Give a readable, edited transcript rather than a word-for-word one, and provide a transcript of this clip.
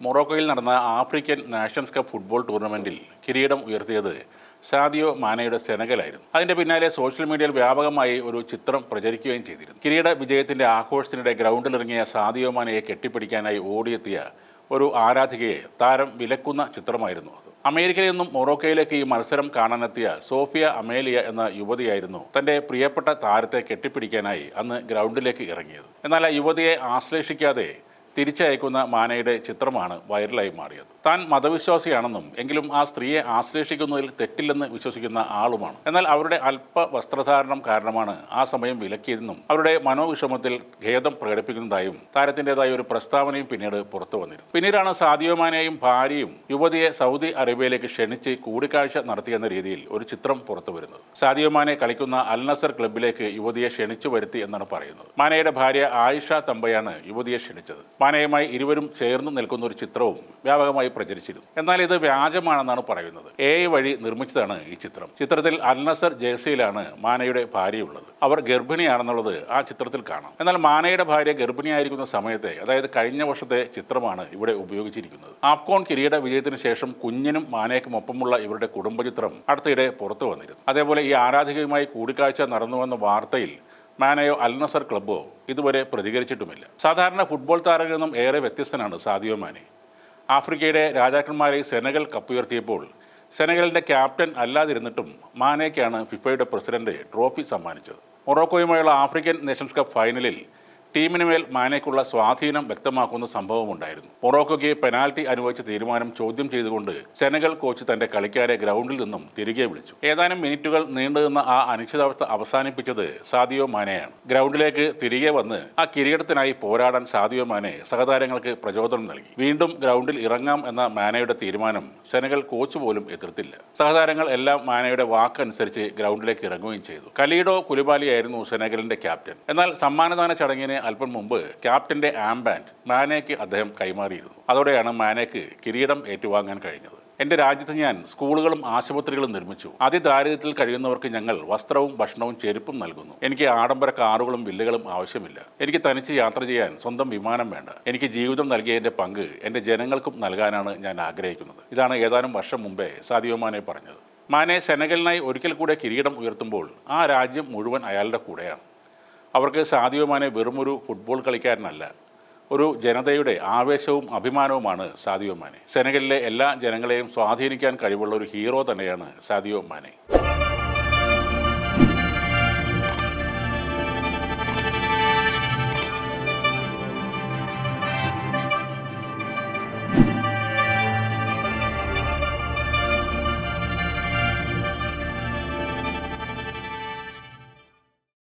മൊറോക്കോയിൽ നടന്ന African nations cup football ടൂർണമെന്റിൽ കിരീടം ഉയർത്തിയത് സാദിയോ മാനയുടെ സെനഗലായിരുന്നു. അതിന്റെ പിന്നാലെ സോഷ്യൽ മീഡിയയിൽ വ്യാപകമായി ഒരു ചിത്രം പ്രചരിക്കുകയും ചെയ്തിരുന്നു. കിരീട വിജയത്തിന്റെ ആഘോഷത്തിനിടെ ഗ്രൗണ്ടിലിറങ്ങിയ സാദിയോ മാനയെ കെട്ടിപ്പിടിക്കാനായി ഓടിയെത്തിയ ഒരു ആരാധികയെ താരം വിലക്കുന്ന ചിത്രമായിരുന്നു അത്. അമേരിക്കയിൽ നിന്നും മൊറോക്കോയിലേക്ക് ഈ മത്സരം കാണാനെത്തിയ സോഫിയ അമേലിയ എന്ന യുവതിയായിരുന്നു തന്റെ പ്രിയപ്പെട്ട താരത്തെ കെട്ടിപ്പിടിക്കാനായി അന്ന് ഗ്രൗണ്ടിലേക്ക് ഇറങ്ങിയത്. എന്നാൽ ആ യുവതിയെ ആശ്ലേഷിക്കാതെ തിരിച്ചയക്കുന്ന മാനയുടെ ചിത്രമാണ് വൈറലായി മാറിയത്. താൻ മതവിശ്വാസിയാണെന്നും എങ്കിലും ആ സ്ത്രീയെ ആശ്ലേഷിക്കുന്നതിൽ തെറ്റില്ലെന്ന് വിശ്വസിക്കുന്ന ആളുമാണ്. എന്നാൽ അവരുടെ അല്പ വസ്ത്രധാരണം കാരണമാണ് ആ സമയം വിലക്കിയതെന്നും അവരുടെ മനോവിഷമത്തിൽ ഖേദം പ്രകടിപ്പിക്കുന്നതായും താരത്തിൻ്റെതായ ഒരു പ്രസ്താവനയും പിന്നീട് പുറത്തു വന്നിരുന്നു. പിന്നീടാണ് സാദിയോ മാനയും ഭാര്യയും യുവതിയെ സൗദി അറേബ്യയിലേക്ക് ക്ഷണിച്ച് കൂടിക്കാഴ്ച നടത്തിയെന്ന രീതിയിൽ ഒരു ചിത്രം പുറത്തു വരുന്നത്. സാദിയോ മാനെ കളിക്കുന്ന അൽ നസർ ക്ലബിലേക്ക് യുവതിയെ ക്ഷണിച്ചു വരുത്തി എന്നാണ് പറയുന്നത്. മാനയുടെ ഭാര്യ ആയിഷ തമ്പയാണ് യുവതിയെ ക്ഷണിച്ചത്. മാനയുമായി ഇരുവരും ചേർന്ന് നിൽക്കുന്ന ഒരു ചിത്രവും വ്യാപകമായി പ്രചരിച്ചിരുന്നു. എന്നാൽ ഇത് വ്യാജമാണെന്നാണ് പറയുന്നത്. AI വഴി നിർമ്മിച്ചതാണ് ഈ ചിത്രം. ചിത്രത്തിൽ അൽ നസർ ജേഴ്സിയിലാണ് മാനയുടെ ഭാര്യയുള്ളത്. അവർ ഗർഭിണിയാണെന്നുള്ളത് ആ ചിത്രത്തിൽ കാണാം. എന്നാൽ മാനയുടെ ഭാര്യ ഗർഭിണിയായിരിക്കുന്ന സമയത്തെ, അതായത് കഴിഞ്ഞ വർഷത്തെ ചിത്രമാണ് ഇവിടെ ഉപയോഗിച്ചിരിക്കുന്നത്. ആഫ്കോൺ കിരീട വിജയത്തിന് ശേഷം കുഞ്ഞിനും മാനയ്ക്കുമൊപ്പമുള്ള ഇവരുടെ കുടുംബചിത്രം അടുത്തിടെ പുറത്തു വന്നിരുന്നു. അതേപോലെ ഈ ആരാധികയുമായി കൂടിക്കാഴ്ച നടന്നുവെന്ന വാർത്തയിൽ മാനയോ അൽ നസർ ക്ലബ്ബോ ഇതുവരെ പ്രതികരിച്ചിട്ടുമില്ല. സാധാരണ ഫുട്ബോൾ താരങ്ങളിൽ നിന്നും ഏറെ വ്യത്യസ്തനാണ് സാദിയോ മാനെ. ആഫ്രിക്കയുടെ രാജാക്കന്മാരെ സെനഗൽ കപ്പുയർത്തിയപ്പോൾ സെനഗലിൻ്റെ ക്യാപ്റ്റൻ അല്ലാതിരുന്നിട്ടും മാനയ്ക്കാണ് ഫിഫയുടെ പ്രസിഡന്റ് ട്രോഫി സമ്മാനിച്ചത്. മൊറോക്കോയുമായുള്ള ആഫ്രിക്കൻ നേഷൻസ് കപ്പ് ഫൈനലിൽ ടീമിന് മേൽ മാനയ്ക്കുള്ള സ്വാധീനം വ്യക്തമാക്കുന്ന സംഭവമുണ്ടായിരുന്നു. മൊറോക്കോയ്ക്ക് പെനാൽറ്റി അനുവദിച്ച തീരുമാനം ചോദ്യം ചെയ്തുകൊണ്ട് സെനഗൽ കോച്ച് തന്റെ കളിക്കാരെ ഗ്രൗണ്ടിൽ നിന്നും തിരികെ വിളിച്ചു. ഏതാനും മിനിറ്റുകൾ നീണ്ടുനിന്ന ആ അനിശ്ചിതാവസ്ഥ അവസാനിപ്പിച്ചത് സാദിയോ മാനെയാണ്. ഗ്രൗണ്ടിലേക്ക് തിരികെ വന്ന് ആ കിരീടത്തിനായി പോരാടാൻ സാദിയോ മാനെ സഹതാരങ്ങൾക്ക് പ്രചോദനം നൽകി. വീണ്ടും ഗ്രൗണ്ടിൽ ഇറങ്ങാം എന്ന മാനയുടെ തീരുമാനം സെനഗൽ കോച്ച് പോലും എതിർത്തില്ല. സഹതാരങ്ങൾ എല്ലാം മാനയുടെ വാക്കനുസരിച്ച് ഗ്രൗണ്ടിലേക്ക് ഇറങ്ങുകയും ചെയ്തു. കലീഡോ കുലിബാലിയായിരുന്നു സെനഗലിന്റെ ക്യാപ്റ്റൻ. എന്നാൽ സമ്മാനദാന ചടങ്ങിന് അല്പം മുമ്പ് ക്യാപ്റ്റന്റെ ആംബാൻഡ് മാനയ്ക്ക് അദ്ദേഹം കൈമാറിയിരുന്നു. അതോടെയാണ് മാനയ്ക്ക് കിരീടം ഏറ്റുവാങ്ങാൻ കഴിഞ്ഞത്. എൻ്റെ രാജ്യത്ത് ഞാൻ സ്കൂളുകളും ആശുപത്രികളും നിർമ്മിച്ചു. അതിദാരിദ്ര്യത്തിൽ കഴിയുന്നവർക്ക് ഞങ്ങൾ വസ്ത്രവും ഭക്ഷണവും ചെരുപ്പും നൽകുന്നു. എനിക്ക് ആഡംബര കാറുകളും വില്ലകളും ആവശ്യമില്ല. എനിക്ക് തനിച്ച് യാത്ര ചെയ്യാൻ സ്വന്തം വിമാനം വേണ്ട. എനിക്ക് ജീവിതം നൽകിയ എൻ്റെ പങ്ക് എൻ്റെ ജനങ്ങൾക്കും നൽകാനാണ് ഞാൻ ആഗ്രഹിക്കുന്നത്. ഇതാണ് ഏതാനും വർഷം മുമ്പേ സാദിയോ മാനെ പറഞ്ഞത്. മാനെ സെനഗലിനായി ഒരിക്കൽ കൂടെ കിരീടം ഉയർത്തുമ്പോൾ ആ രാജ്യം മുഴുവൻ അയാളുടെ കൂടെയാണ്. അവർക്ക് സാദിയോ മാനെ വെറുമൊരു ഫുട്ബോൾ കളിക്കാരനല്ല, ഒരു ജനതയുടെ ആവേശവും അഭിമാനവുമാണ് സാദിയോ മാനെ. സെനഗലിലെ എല്ലാ ജനങ്ങളെയും സ്വാധീനിക്കാൻ കഴിവുള്ള ഒരു ഹീറോ തന്നെയാണ് സാദിയോ മാനെ.